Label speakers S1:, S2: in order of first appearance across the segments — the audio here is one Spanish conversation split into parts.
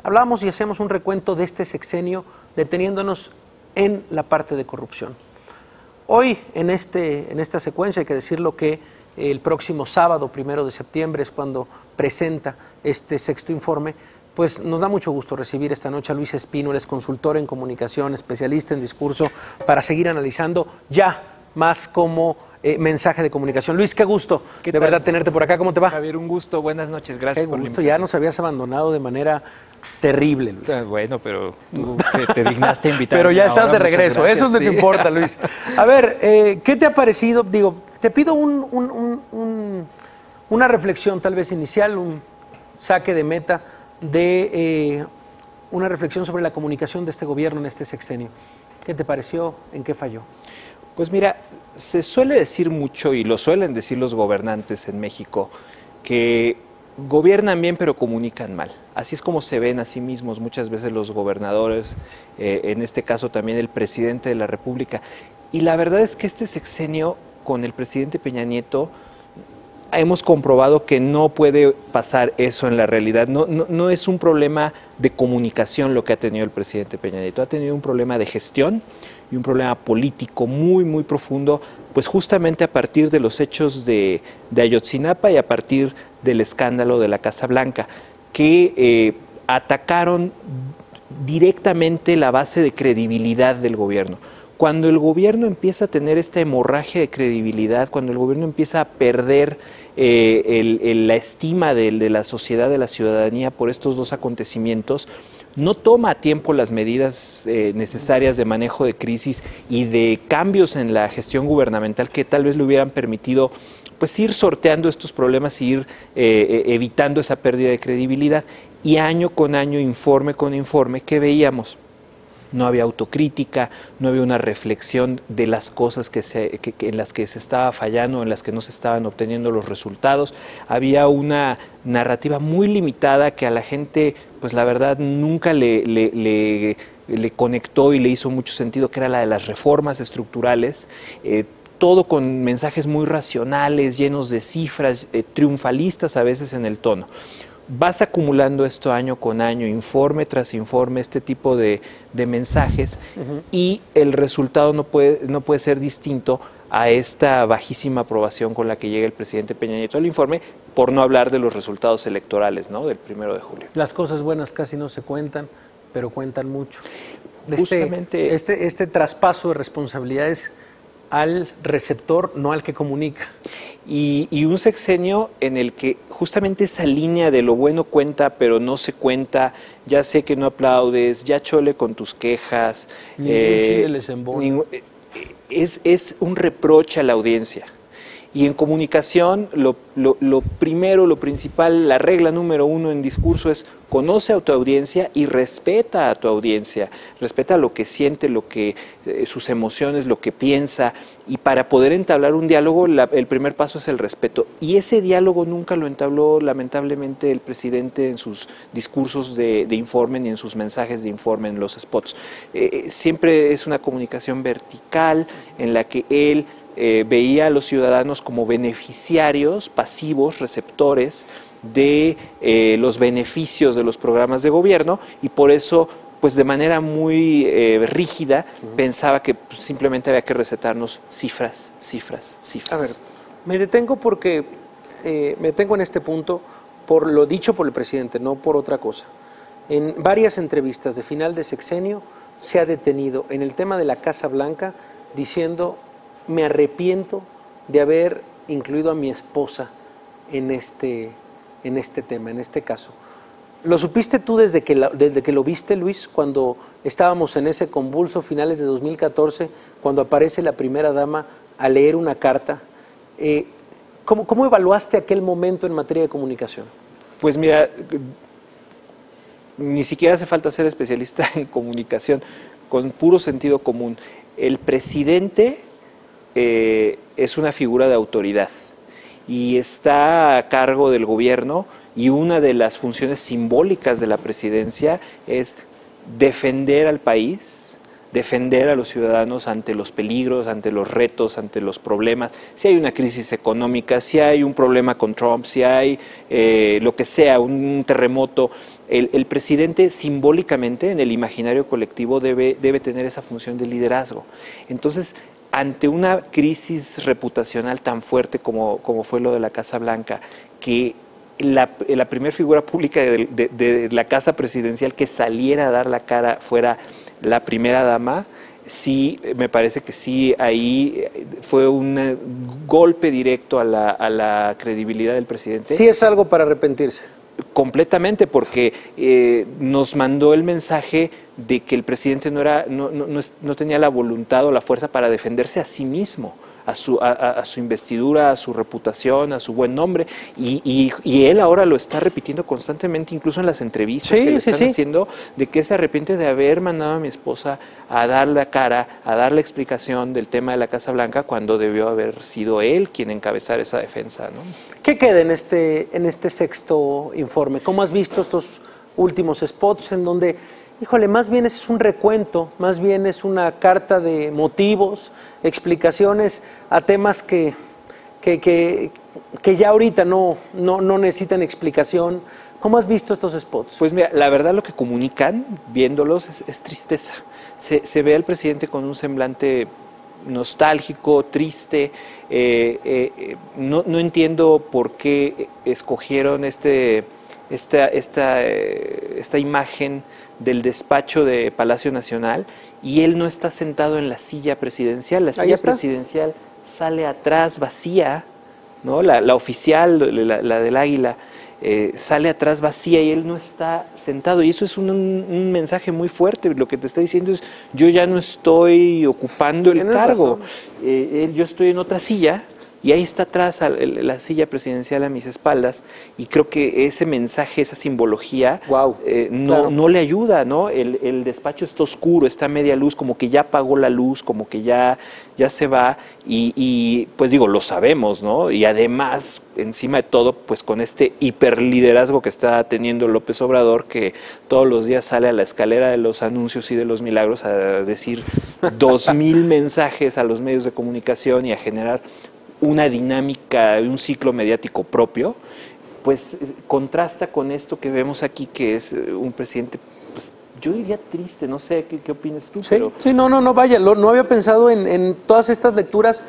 S1: hablábamos y hacíamos un recuento de este sexenio deteniéndonos en la parte de corrupción. Hoy, en esta secuencia, hay que decirlo que el próximo sábado, 1 de septiembre, es cuando presenta este sexto informe. Pues nos da mucho gusto recibir esta noche a Luis Espino, él es consultor en comunicación, especialista en discurso, para seguir analizando ya más como mensaje de comunicación. Luis, qué gusto de verdad tenerte por acá. ¿Cómo te va?
S2: Javier, un gusto, buenas noches, gracias por la invitación.
S1: Ya nos habías abandonado de manera terrible, Luis.
S2: Bueno, pero tú te dignaste a invitarme.
S1: Pero ya estás
S2: ahora,
S1: de regreso,
S2: gracias,
S1: eso es lo que importa, Luis. A ver, ¿qué te ha parecido? Digo, te pido una reflexión tal vez inicial, un saque de meta de una reflexión sobre la comunicación de este gobierno en este sexenio. ¿Qué te pareció? ¿En qué falló?
S2: Pues mira, se suele decir mucho, y lo suelen decir los gobernantes en México, que gobiernan bien pero comunican mal. Así es como se ven a sí mismos muchas veces los gobernadores, en este caso también el presidente de la República. Y la verdad es que este sexenio con el presidente Peña Nieto hemos comprobado que no puede pasar eso en la realidad. No es un problema de comunicación lo que ha tenido el presidente Peña Nieto, ha tenido un problema de gestión y un problema político muy, muy profundo, pues justamente a partir de los hechos de Ayotzinapa y a partir del escándalo de la Casa Blanca, que atacaron directamente la base de credibilidad del gobierno. Cuando el gobierno empieza a tener esta hemorragia de credibilidad, cuando el gobierno empieza a perder la estima de la sociedad, de la ciudadanía por estos dos acontecimientos, no toma a tiempo las medidas necesarias de manejo de crisis y de cambios en la gestión gubernamental que tal vez le hubieran permitido pues ir sorteando estos problemas y ir evitando esa pérdida de credibilidad. Y año con año, informe con informe, ¿qué veíamos? No había autocrítica, no había una reflexión de las cosas en las que se estaba fallando, en las que no se estaban obteniendo los resultados. Había una narrativa muy limitada que a la gente, pues la verdad, nunca le conectó y le hizo mucho sentido, que era la de las reformas estructurales. Todo con mensajes muy racionales, llenos de cifras, triunfalistas a veces en el tono. Vas acumulando esto año con año, informe tras informe, este tipo de mensajes, y el resultado no puede ser distinto a esta bajísima aprobación con la que llega el presidente Peña Nieto al informe, por no hablar de los resultados electorales, ¿no?, del 1 de julio.
S1: Las cosas buenas casi no se cuentan, pero cuentan mucho.
S2: Justamente
S1: este traspaso de responsabilidades al receptor, no al que comunica.
S2: Y un sexenio en el que justamente esa línea de lo bueno cuenta, pero no se cuenta, ya sé que no aplaudes, ya chole con tus quejas.
S1: Ningún chile les embona.
S2: Es un reproche a la audiencia. Y en comunicación, lo primero, lo principal, la regla número 1 en discurso es: conoce a tu audiencia y respeta a tu audiencia, respeta lo que siente, sus emociones, lo que piensa, y para poder entablar un diálogo, el primer paso es el respeto. Y ese diálogo nunca lo entabló, lamentablemente, el presidente en sus discursos de informe ni en sus mensajes de informe, en los spots. Siempre es una comunicación vertical en la que él veía a los ciudadanos como beneficiarios pasivos, receptores de los beneficios de los programas de gobierno, y por eso, pues de manera muy rígida, pensaba que simplemente había que recetarnos cifras.
S1: A ver, me detengo porque me detengo en este punto por lo dicho por el presidente, no por otra cosa. En varias entrevistas de final de sexenio se ha detenido en el tema de la Casa Blanca diciendo: me arrepiento de haber incluido a mi esposa en este tema, en este caso. ¿Lo supiste tú desde que lo viste, Luis, cuando estábamos en ese convulso finales de 2014, cuando aparece la primera dama a leer una carta? ¿Cómo evaluaste aquel momento en materia de comunicación?
S2: Pues mira, ni siquiera hace falta ser especialista en comunicación, con puro sentido común. El presidente es una figura de autoridad y está a cargo del gobierno, y una de las funciones simbólicas de la presidencia es defender al país, defender a los ciudadanos ante los peligros, ante los retos, ante los problemas. Si hay una crisis económica, si hay un problema con Trump, si hay lo que sea, un terremoto, El presidente simbólicamente en el imaginario colectivo debe tener esa función de liderazgo. Entonces, ante una crisis reputacional tan fuerte como fue lo de la Casa Blanca, que la primera figura pública de la Casa Presidencial que saliera a dar la cara fuera la primera dama, sí, me parece que sí, ahí fue un golpe directo a la credibilidad del presidente.
S1: Sí es algo para arrepentirse.
S2: Completamente, porque nos mandó el mensaje de que el presidente no tenía la voluntad o la fuerza para defenderse a sí mismo, a su investidura, a su reputación, a su buen nombre, y él ahora lo está repitiendo constantemente, incluso en las entrevistas que le están haciendo, de que se arrepiente de haber mandado a mi esposa a dar la cara, a dar la explicación del tema de la Casa Blanca, cuando debió haber sido él quien encabezara esa defensa, ¿no?
S1: ¿Qué queda en este sexto informe? ¿Cómo has visto estos últimos spots en donde, híjole, más bien es un recuento, más bien es una carta de motivos, explicaciones a temas que ya ahorita no necesitan explicación? ¿Cómo has visto estos spots?
S2: Pues mira, la verdad lo que comunican, viéndolos, es tristeza. Se ve al presidente con un semblante nostálgico, triste. No entiendo por qué escogieron esta imagen del despacho de Palacio Nacional y él no está sentado en la silla presidencial. La silla presidencial sale atrás vacía, ¿no? La oficial, la del águila, sale atrás vacía y él no está sentado. Y eso es un mensaje muy fuerte. Lo que te está diciendo es, yo ya no estoy ocupando el cargo. Yo estoy en otra silla. Y ahí está atrás la silla presidencial a mis espaldas, y creo que ese mensaje, esa simbología, no le ayuda, ¿no? El despacho está oscuro, está a media luz, como que ya apagó la luz, como que ya se va, y pues digo, lo sabemos, ¿no? Y además, encima de todo, pues con este hiperliderazgo que está teniendo López Obrador, que todos los días sale a la escalera de los anuncios y de los milagros a decir 2,000 mensajes a los medios de comunicación y a generar una dinámica, un ciclo mediático propio, pues contrasta con esto que vemos aquí, que es un presidente, pues yo diría triste, no sé, ¿qué opinas tú?
S1: Sí, vaya, no había pensado en todas estas lecturas,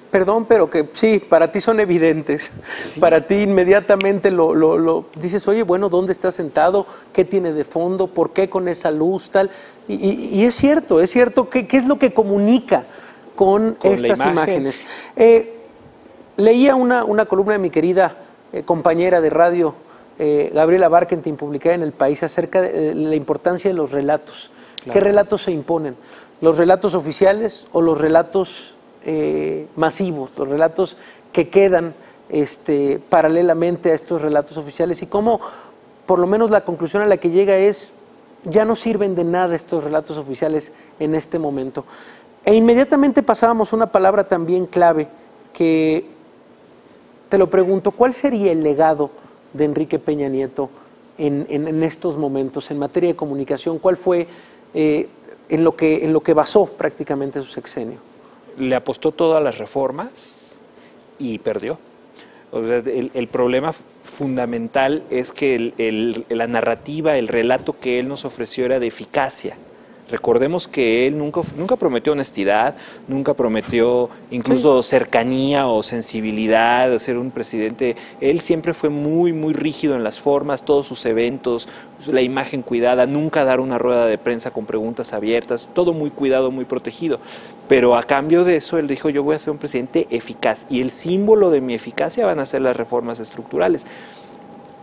S1: perdón, pero que sí, para ti son evidentes, para ti inmediatamente lo dices, oye, bueno, ¿dónde está sentado? ¿Qué tiene de fondo? ¿Por qué con esa luz tal? Y es cierto, ¿qué es lo que comunica con estas imágenes? Leía una columna de mi querida compañera de radio, Gabriela Barkentin, publicada en El País, acerca de la importancia de los relatos. Claro. ¿Qué relatos se imponen? ¿Los relatos oficiales o los relatos masivos, los relatos que quedan paralelamente a estos relatos oficiales? Y cómo, por lo menos la conclusión a la que llega es, ya no sirven de nada estos relatos oficiales en este momento. E inmediatamente pasábamos una palabra también clave, que te lo pregunto, ¿cuál sería el legado de Enrique Peña Nieto en estos momentos en materia de comunicación? ¿Cuál fue en lo que basó prácticamente su sexenio?
S2: Le apostó todas las reformas y perdió. O sea, el problema fundamental es que la narrativa, el relato que él nos ofreció era de eficacia. Recordemos que él nunca prometió honestidad, nunca prometió incluso cercanía o sensibilidad de ser un presidente. Él siempre fue muy, muy rígido en las formas, todos sus eventos, la imagen cuidada, nunca dar una rueda de prensa con preguntas abiertas, todo muy cuidado, muy protegido. Pero a cambio de eso, él dijo, yo voy a ser un presidente eficaz, y el símbolo de mi eficacia van a ser las reformas estructurales,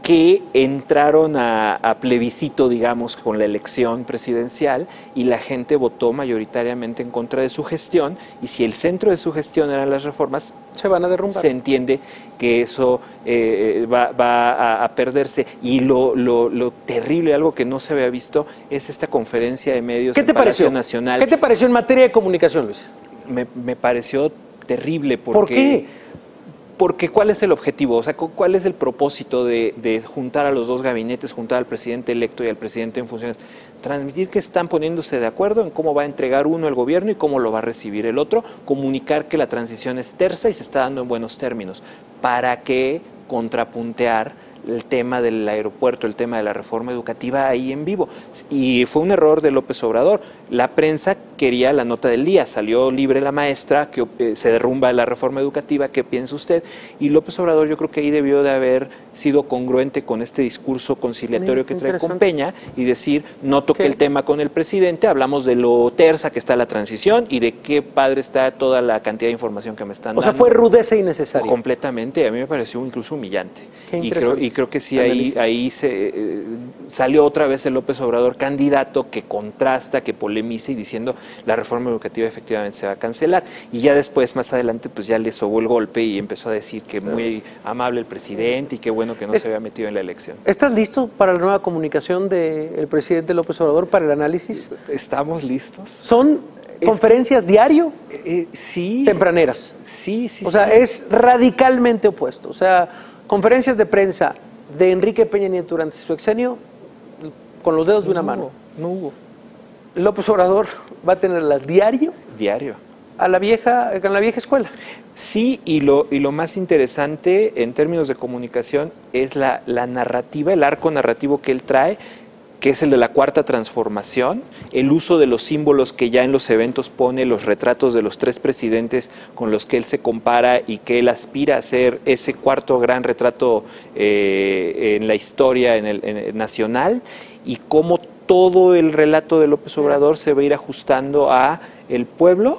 S2: que entraron a plebiscito, digamos, con la elección presidencial, y la gente votó mayoritariamente en contra de su gestión, y si el centro de su gestión eran las reformas,
S1: se van a derrumbar.
S2: Se entiende que eso va a perderse. Y lo terrible, algo que no se había visto, es esta conferencia de medios en Palacio Nacional.
S1: ¿Qué te pareció en materia de comunicación, Luis?
S2: Me pareció terrible porque...
S1: ¿Por qué?
S2: Porque ¿cuál es el objetivo? O sea, ¿cuál es el propósito de juntar a los dos gabinetes, juntar al presidente electo y al presidente en funciones? Transmitir que están poniéndose de acuerdo en cómo va a entregar uno el gobierno y cómo lo va a recibir el otro, comunicar que la transición es tersa y se está dando en buenos términos. ¿Para qué contrapuntear el tema del aeropuerto, el tema de la reforma educativa ahí en vivo. Y fue un error de López Obrador. La prensa quería la nota del día, salió libre la maestra, que se derrumba la reforma educativa, ¿qué piensa usted? Y López Obrador yo creo que ahí debió de haber sido congruente con este discurso conciliatorio que trae con Peña y decir, no toqué el tema con el presidente, hablamos de lo tersa que está la transición y de qué padre está toda la cantidad de información que me están dando.
S1: O sea, fue rudeza innecesaria.
S2: Completamente, a mí me pareció incluso humillante. Y creo que sí, ahí salió otra vez el López Obrador candidato que contrasta, que polemiza y diciendo la reforma educativa efectivamente se va a cancelar. Y ya después, más adelante, pues ya le sobó el golpe y empezó a decir que muy amable el presidente y qué bueno que no se había metido en la elección.
S1: ¿Estás listo para la nueva comunicación del presidente López Obrador, para el análisis?
S2: ¿Estamos listos?
S1: ¿Son conferencias diario?
S2: Sí.
S1: Tempraneras.
S2: Sí.
S1: O sea, es radicalmente opuesto. O sea, conferencias de prensa de Enrique Peña Nieto durante su sexenio con los dedos de una mano.
S2: No hubo.
S1: López Obrador va a tenerlas diario.
S2: Diario.
S1: Con la vieja escuela.
S2: Sí, y lo más interesante en términos de comunicación es la narrativa, el arco narrativo que él trae, que es el de la cuarta transformación, el uso de los símbolos que ya en los eventos pone, los retratos de los 3 presidentes con los que él se compara y que él aspira a ser ese cuarto gran retrato en la historia nacional, y cómo todo el relato de López Obrador se va a ir ajustando a el pueblo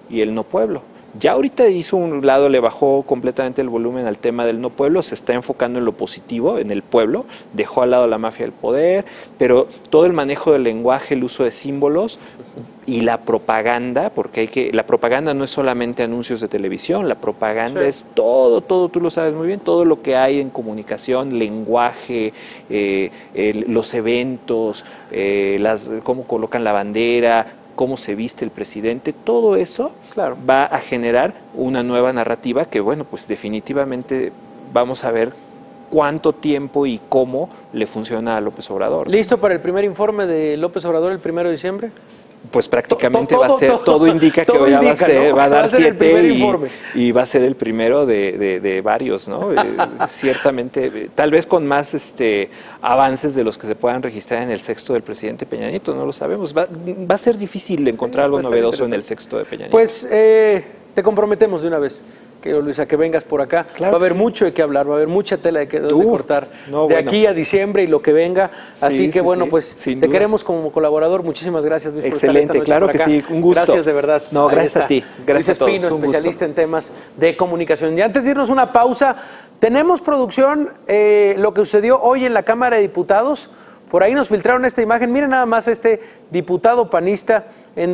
S2: y el no pueblo. Ya ahorita hizo un lado, le bajó completamente el volumen al tema del no pueblo, se está enfocando en lo positivo, en el pueblo, dejó al lado la mafia del poder, pero todo el manejo del lenguaje, el uso de símbolos y la propaganda, porque la propaganda no es solamente anuncios de televisión, la propaganda es todo, tú lo sabes muy bien, todo lo que hay en comunicación, lenguaje, los eventos, cómo colocan la bandera, cómo se viste el presidente, todo eso va a generar una nueva narrativa que, bueno, pues definitivamente vamos a ver cuánto tiempo y cómo le funciona a López Obrador.
S1: ¿Listo para el primer informe de López Obrador el 1 de diciembre?
S2: Pues prácticamente va a ser, todo indica que ya va a dar 7 y va a ser el primero de varios, ¿no? Ciertamente, tal vez con más avances de los que se puedan registrar en el sexto del presidente Peña Nieto, no lo sabemos. Va a ser difícil encontrar algo novedoso en el sexto de Peña Nieto.
S1: Pues te comprometemos de una vez, Luisa, que vengas por acá.
S2: Claro,
S1: va a haber mucho de qué hablar, va a haber mucha tela de cortar aquí a diciembre y lo que venga. Así que pues te queremos como colaborador. Muchísimas gracias, Luis.
S2: Excelente, claro que sí, un gusto.
S1: Gracias de verdad.
S2: No, gracias a ti. Gracias
S1: Luis Espino, especialista en temas de comunicación. Y antes de irnos una pausa, tenemos producción, lo que sucedió hoy en la Cámara de Diputados. Por ahí nos filtraron esta imagen. Miren nada más este diputado panista en